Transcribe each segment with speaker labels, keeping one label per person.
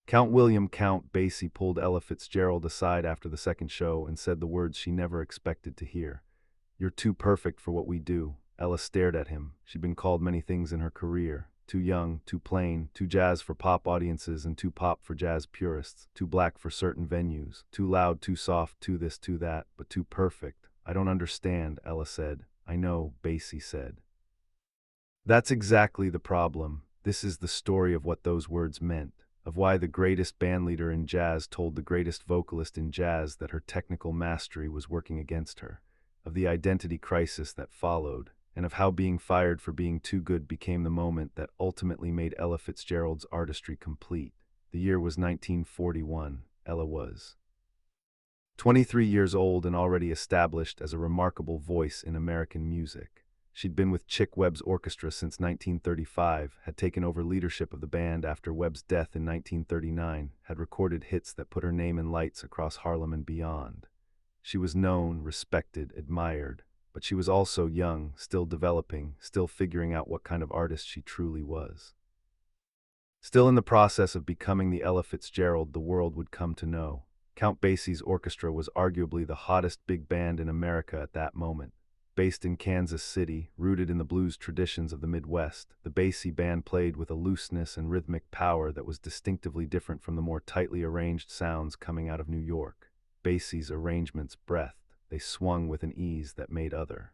Speaker 1: Count William Count Basie pulled Ella Fitzgerald aside after the second show and said the words she never expected to hear. "You're too perfect for what we do." Ella stared at him. She'd been called many things in her career. Too young, too plain, too jazz for pop audiences and too pop for jazz purists, too black for certain venues, too loud, too soft, too this, too that, but too perfect. "I don't understand," Ella said. "I know," Basie said. "That's exactly the problem. This is the story of what those words meant, of why the greatest bandleader in jazz told the greatest vocalist in jazz that her technical mastery was working against her, of the identity crisis that followed, and of how being fired for being too good became the moment that ultimately made Ella Fitzgerald's artistry complete. The year was 1941. Ella was 23 years old and already established as a remarkable voice in American music. She'd been with Chick Webb's orchestra since 1935, had taken over leadership of the band after Webb's death in 1939, had recorded hits that put her name in lights across Harlem and beyond. She was known, respected, admired, but she was also young, still developing, still figuring out what kind of artist she truly was. Still in the process of becoming the Ella Fitzgerald the world would come to know. Count Basie's orchestra was arguably the hottest big band in America at that moment. Based in Kansas City, rooted in the blues traditions of the Midwest, the Basie band played with a looseness and rhythmic power that was distinctively different from the more tightly arranged sounds coming out of New York. Basie's arrangements breathed. They swung with an ease that made other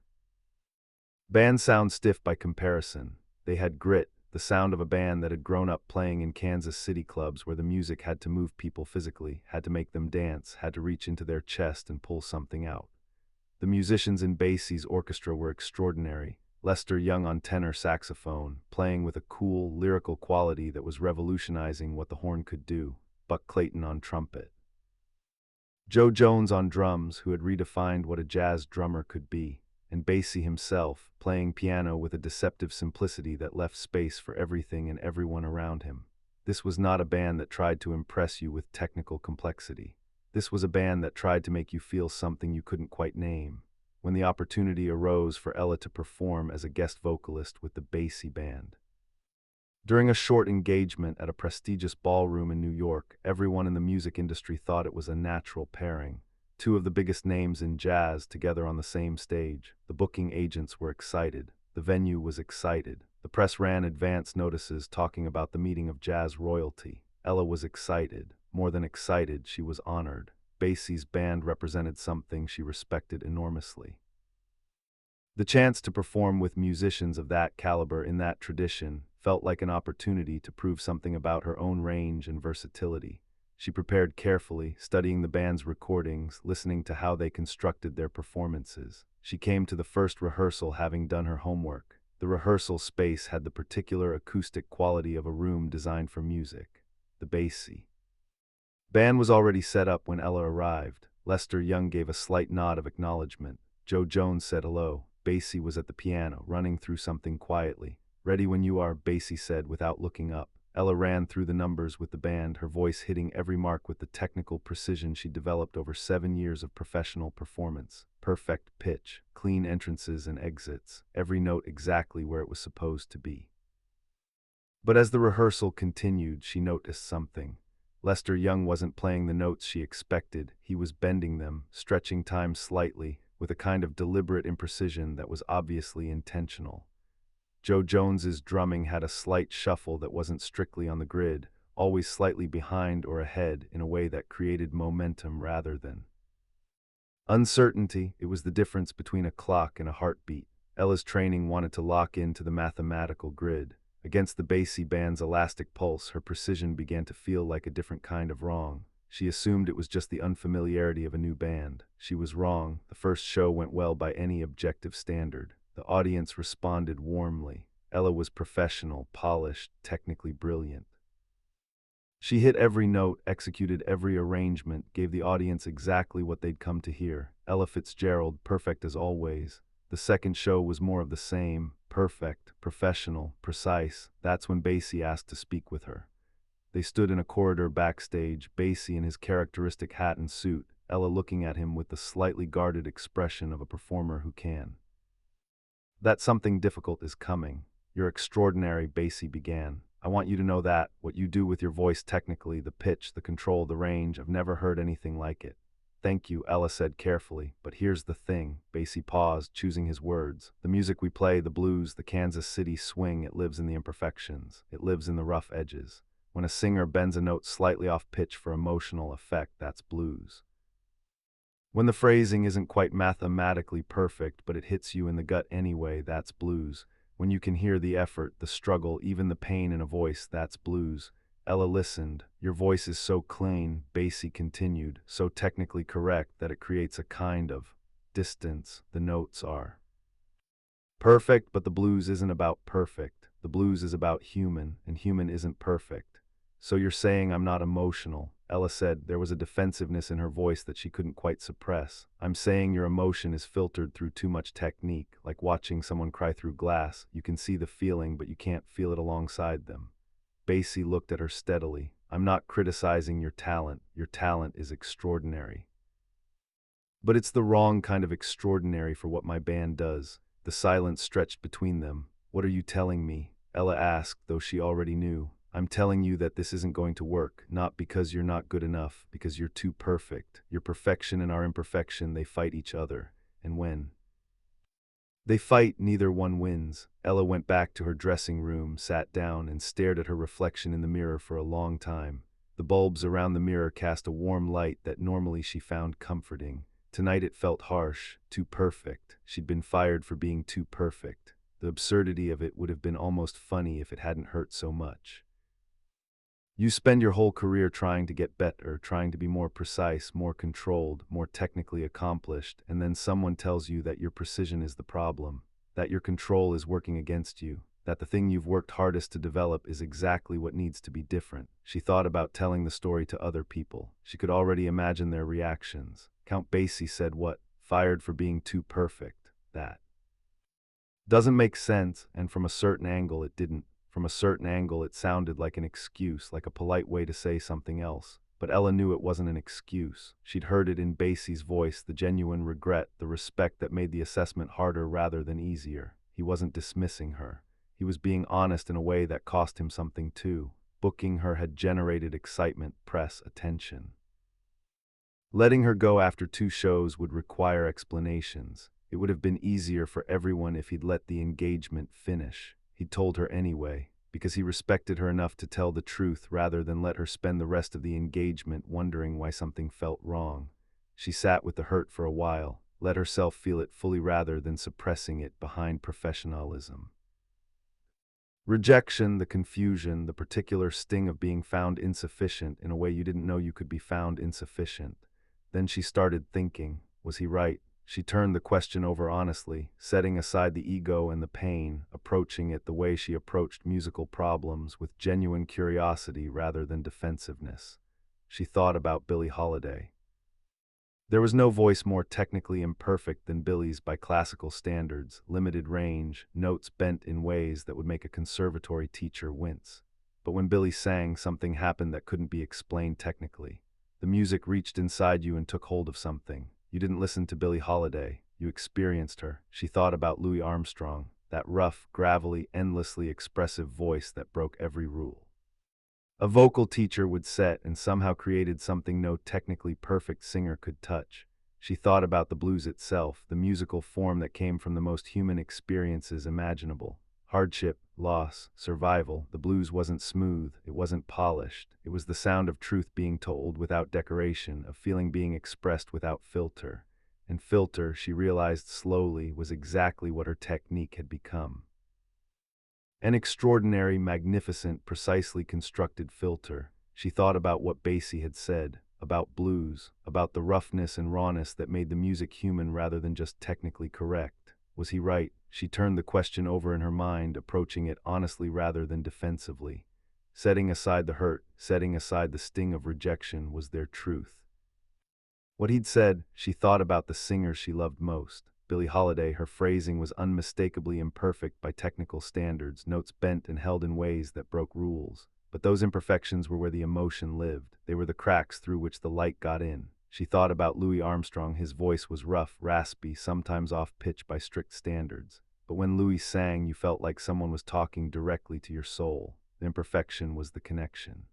Speaker 1: bands sound stiff by comparison. They had grit, the sound of a band that had grown up playing in Kansas City clubs where the music had to move people physically, had to make them dance, had to reach into their chest and pull something out. The musicians in Basie's orchestra were extraordinary. Lester Young on tenor saxophone, playing with a cool, lyrical quality that was revolutionizing what the horn could do. Buck Clayton on trumpet. Joe Jones on drums, who had redefined what a jazz drummer could be. And Basie himself, playing piano with a deceptive simplicity that left space for everything and everyone around him. This was not a band that tried to impress you with technical complexity. This was a band that tried to make you feel something you couldn't quite name. When the opportunity arose for Ella to perform as a guest vocalist with the Basie band. During a short engagement at a prestigious ballroom in New York, everyone in the music industry thought it was a natural pairing. Two of the biggest names in jazz together on the same stage. The booking agents were excited. The venue was excited. The press ran advance notices talking about the meeting of jazz royalty. Ella was excited. More than excited, she was honored. Basie's band represented something she respected enormously. The chance to perform with musicians of that caliber in that tradition felt like an opportunity to prove something about her own range and versatility. She prepared carefully, studying the band's recordings, listening to how they constructed their performances. She came to the first rehearsal having done her homework. The rehearsal space had the particular acoustic quality of a room designed for music. The Basie band was already set up when Ella arrived. Lester Young gave a slight nod of acknowledgement. Joe Jones said hello. Basie was at the piano, running through something quietly. "Ready when you are," Basie said without looking up. Ella ran through the numbers with the band, her voice hitting every mark with the technical precision she developed over 7 years of professional performance. Perfect pitch, clean entrances and exits, every note exactly where it was supposed to be. But as the rehearsal continued, she noticed something. Lester Young wasn't playing the notes she expected. He was bending them, stretching time slightly, with a kind of deliberate imprecision that was obviously intentional. Joe Jones's drumming had a slight shuffle that wasn't strictly on the grid, always slightly behind or ahead in a way that created momentum rather than uncertainty. It was the difference between a clock and a heartbeat. Ella's training wanted to lock into the mathematical grid. Against the Basie band's elastic pulse, her precision began to feel like a different kind of wrong. She assumed it was just the unfamiliarity of a new band. She was wrong. The first show went well by any objective standard. The audience responded warmly. Ella was professional, polished, technically brilliant. She hit every note, executed every arrangement, gave the audience exactly what they'd come to hear. Ella Fitzgerald, perfect as always. The second show was more of the same, perfect, professional, precise. That's when Basie asked to speak with her. They stood in a corridor backstage, Basie in his characteristic hat and suit, Ella looking at him with the slightly guarded expression of a performer who can. "That something difficult is coming. You're extraordinary," Basie began. I want you to know that, what you do with your voice technically, the pitch, the control, the range, I've never heard anything like it. Thank you, Ella said carefully, but here's the thing. Basie paused, choosing his words. The music we play, the blues, the Kansas City swing, it lives in the imperfections. It lives in the rough edges. When a singer bends a note slightly off pitch for emotional effect, that's blues. When the phrasing isn't quite mathematically perfect, but it hits you in the gut anyway, that's blues. When you can hear the effort, the struggle, even the pain in a voice, that's blues. Ella listened. Your voice is so clean, Basie continued, so technically correct that it creates a kind of distance. The notes are perfect, but the blues isn't about perfect. The blues is about human, and human isn't perfect. So you're saying I'm not emotional? Ella said. There was a defensiveness in her voice that she couldn't quite suppress. I'm saying your emotion is filtered through too much technique, like watching someone cry through glass. You can see the feeling, but you can't feel it alongside them. Basie looked at her steadily. I'm not criticizing your talent. Your talent is extraordinary. But it's the wrong kind of extraordinary for what my band does. The silence stretched between them. What are you telling me? Ella asked, though she already knew. I'm telling you that this isn't going to work, not because you're not good enough, because you're too perfect. Your perfection and our imperfection, they fight each other. And when they fight, neither one wins. Ella went back to her dressing room, sat down, and stared at her reflection in the mirror for a long time. The bulbs around the mirror cast a warm light that normally she found comforting. Tonight it felt harsh, too perfect. She'd been fired for being too perfect. The absurdity of it would have been almost funny if it hadn't hurt so much. You spend your whole career trying to get better, trying to be more precise, more controlled, more technically accomplished, and then someone tells you that your precision is the problem, that your control is working against you, that the thing you've worked hardest to develop is exactly what needs to be different. She thought about telling the story to other people. She could already imagine their reactions. Count Basie said what? Fired for being too perfect. That doesn't make sense, and from a certain angle it didn't. From a certain angle it sounded like an excuse, like a polite way to say something else. But Ella knew it wasn't an excuse. She'd heard it in Basie's voice, the genuine regret, the respect that made the assessment harder rather than easier. He wasn't dismissing her. He was being honest in a way that cost him something too. Booking her had generated excitement, press, attention. Letting her go after 2 shows would require explanations. It would have been easier for everyone if he'd let the engagement finish. He'd told her anyway, because he respected her enough to tell the truth rather than let her spend the rest of the engagement wondering why something felt wrong. She sat with the hurt for a while, let herself feel it fully rather than suppressing it behind professionalism. Rejection, the confusion, the particular sting of being found insufficient in a way you didn't know you could be found insufficient. Then she started thinking, was he right? She turned the question over honestly, setting aside the ego and the pain, approaching it the way she approached musical problems, with genuine curiosity rather than defensiveness. She thought about Billie Holiday. There was no voice more technically imperfect than Billie's by classical standards, limited range, notes bent in ways that would make a conservatory teacher wince. But when Billie sang, something happened that couldn't be explained technically. The music reached inside you and took hold of something. You didn't listen to Billie Holiday, you experienced her. She thought about Louis Armstrong, that rough, gravelly, endlessly expressive voice that broke every rule. A vocal teacher would set and somehow created something no technically perfect singer could touch. She thought about the blues itself, the musical form that came from the most human experiences imaginable. Hardship, loss, survival. The blues wasn't smooth, it wasn't polished. It was the sound of truth being told without decoration, of feeling being expressed without filter. And filter, she realized slowly, was exactly what her technique had become. An extraordinary, magnificent, precisely constructed filter. She thought about what Basie had said, about blues, about the roughness and rawness that made the music human rather than just technically correct. Was he right? She turned the question over in her mind, approaching it honestly rather than defensively. Setting aside the hurt, setting aside the sting of rejection, was there truth? What he'd said, she thought about the singer she loved most. Billie Holiday. Her phrasing was unmistakably imperfect by technical standards, notes bent and held in ways that broke rules. But those imperfections were where the emotion lived. They were the cracks through which the light got in. She thought about Louis Armstrong. His voice was rough, raspy, sometimes off-pitch by strict standards. But when Louis sang, you felt like someone was talking directly to your soul. The imperfection was the connection.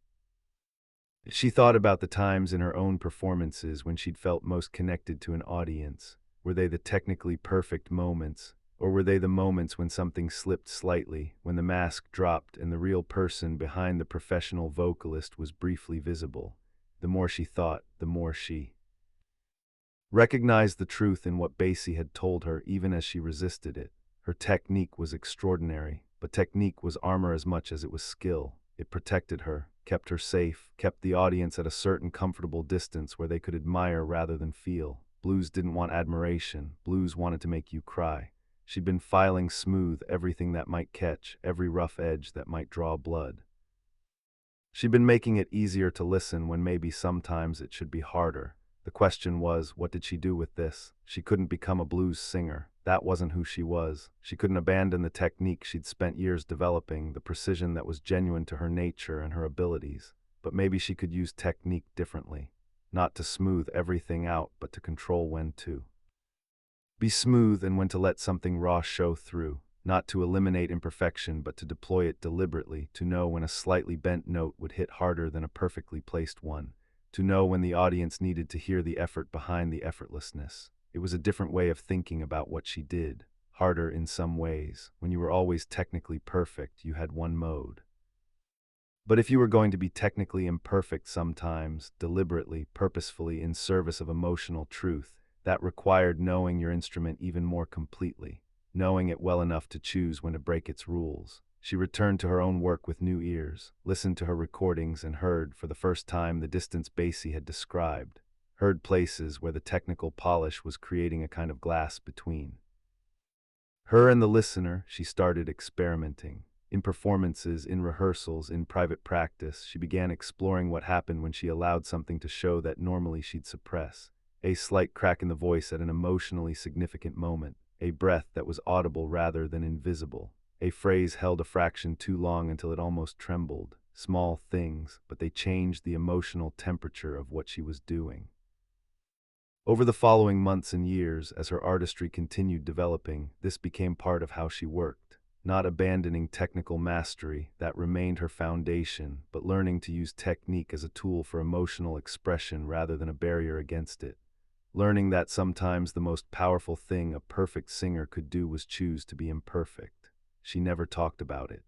Speaker 1: She thought about the times in her own performances when she'd felt most connected to an audience. Were they the technically perfect moments, or were they the moments when something slipped slightly, when the mask dropped and the real person behind the professional vocalist was briefly visible? The more she thought, the more she recognized the truth in what Basie had told her, even as she resisted it. Her technique was extraordinary, but technique was armor as much as it was skill. It protected her, kept her safe, kept the audience at a certain comfortable distance where they could admire rather than feel. Blues didn't want admiration. Blues wanted to make you cry. She'd been filing smooth everything that might catch, every rough edge that might draw blood. She'd been making it easier to listen when maybe sometimes it should be harder. The question was, what did she do with this? She couldn't become a blues singer. That wasn't who she was. She couldn't abandon the technique she'd spent years developing, the precision that was genuine to her nature and her abilities. But maybe she could use technique differently. Not to smooth everything out, but to control when to be smooth and when to let something raw show through. Not to eliminate imperfection, but to deploy it deliberately, to know when a slightly bent note would hit harder than a perfectly placed one, to know when the audience needed to hear the effort behind the effortlessness. It was a different way of thinking about what she did, harder in some ways. When you were always technically perfect, you had one mode. But if you were going to be technically imperfect sometimes, deliberately, purposefully, in service of emotional truth, that required knowing your instrument even more completely, knowing it well enough to choose when to break its rules. She returned to her own work with new ears, listened to her recordings and heard, for the first time, the distance Basie had described, heard places where the technical polish was creating a kind of glass between her and the listener. She started experimenting. In performances, in rehearsals, in private practice, she began exploring what happened when she allowed something to show that normally she'd suppress. A slight crack in the voice at an emotionally significant moment, a breath that was audible rather than invisible, a phrase held a fraction too long until it almost trembled. Small things, but they changed the emotional temperature of what she was doing. Over the following months and years, as her artistry continued developing, this became part of how she worked. Not abandoning technical mastery, that remained her foundation, but learning to use technique as a tool for emotional expression rather than a barrier against it. Learning that sometimes the most powerful thing a perfect singer could do was choose to be imperfect. She never talked about it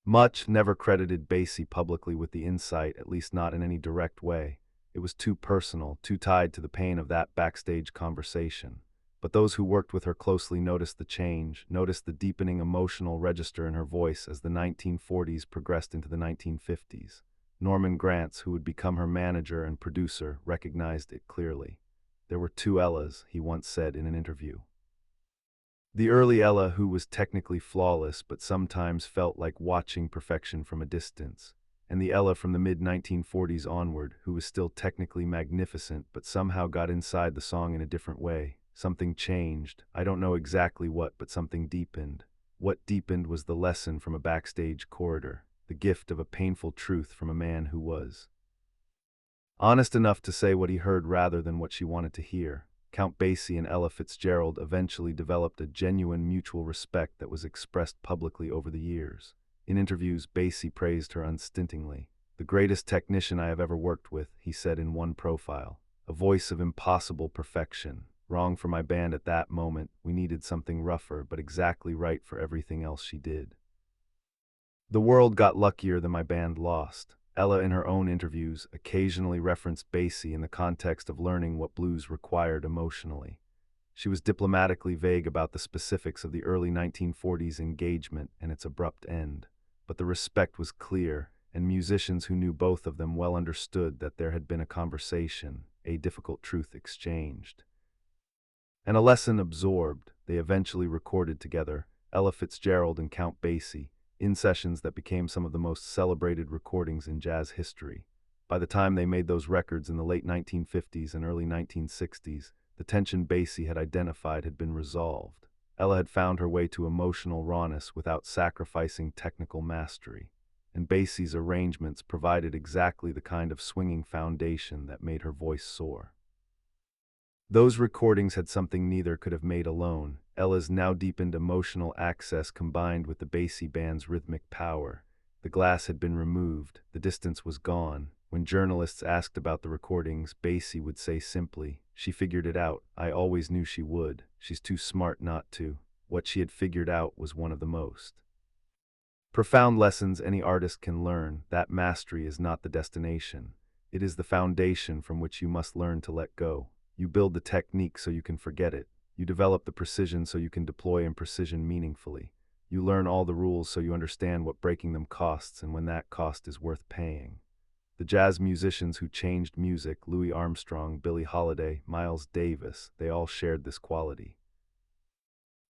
Speaker 1: much, never credited Basie publicly with the insight, at least not in any direct way. It was too personal, too tied to the pain of that backstage conversation. But those who worked with her closely noticed the change, noticed the deepening emotional register in her voice as the 1940s progressed into the 1950s. Norman Granz, who would become her manager and producer, recognized it clearly. There were two Ellas, he once said in an interview. The early Ella, who was technically flawless but sometimes felt like watching perfection from a distance, and the Ella from the mid-1940s onward, who was still technically magnificent but somehow got inside the song in a different way. Something changed. I don't know exactly what, but something deepened. What deepened was the lesson from a backstage corridor, the gift of a painful truth from a man who was honest enough to say what he heard rather than what she wanted to hear. Count Basie and Ella Fitzgerald eventually developed a genuine mutual respect that was expressed publicly over the years. In interviews, Basie praised her unstintingly. "The greatest technician I have ever worked with," he said in one profile. "A voice of impossible perfection. Wrong for my band at that moment. We needed something rougher, but exactly right for everything else she did. The world got luckier than my band lost." Ella, in her own interviews, occasionally referenced Basie in the context of learning what blues required emotionally. She was diplomatically vague about the specifics of the early 1940s engagement and its abrupt end, but the respect was clear, and musicians who knew both of them well understood that there had been a conversation, a difficult truth exchanged, and a lesson absorbed. They eventually recorded together, Ella Fitzgerald and Count Basie, in sessions that became some of the most celebrated recordings in jazz history. By the time they made those records in the late 1950s and early 1960s, the tension Basie had identified had been resolved. Ella had found her way to emotional rawness without sacrificing technical mastery, and Basie's arrangements provided exactly the kind of swinging foundation that made her voice soar. Those recordings had something neither could have made alone: Ella's now deepened emotional access combined with the Basie band's rhythmic power. The glass had been removed, the distance was gone. When journalists asked about the recordings, Basie would say simply, "She figured it out. I always knew she would. She's too smart not to." What she had figured out was one of the most profound lessons any artist can learn. That mastery is not the destination. It is the foundation from which you must learn to let go. You build the technique so you can forget it. You develop the precision so you can deploy imprecision meaningfully. You learn all the rules so you understand what breaking them costs and when that cost is worth paying. The jazz musicians who changed music, Louis Armstrong, Billie Holiday, Miles Davis, they all shared this quality.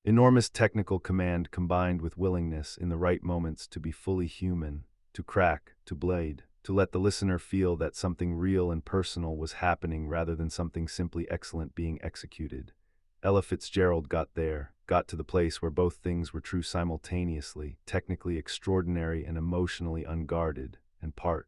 Speaker 1: Enormous technical command combined with willingness in the right moments to be fully human, to crack, to blade, to let the listener feel that something real and personal was happening rather than something simply excellent being executed. Ella Fitzgerald got there, got to the place where both things were true simultaneously, technically extraordinary and emotionally unguarded, and part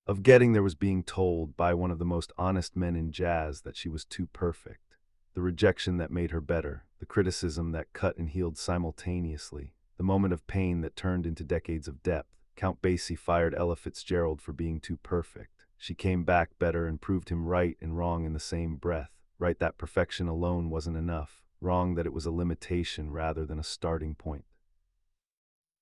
Speaker 1: of getting there was being told by one of the most honest men in jazz that she was too perfect. The rejection that made her better, the criticism that cut and healed simultaneously, the moment of pain that turned into decades of depth. Count Basie fired Ella Fitzgerald for being too perfect. She came back better and proved him right and wrong in the same breath. Right that perfection alone wasn't enough. Wrong that it was a limitation rather than a starting point.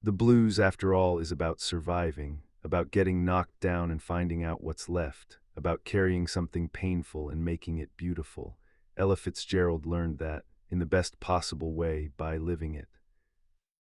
Speaker 1: The blues, after all, is about surviving, about getting knocked down and finding out what's left, about carrying something painful and making it beautiful. Ella Fitzgerald learned that, in the best possible way, by living it.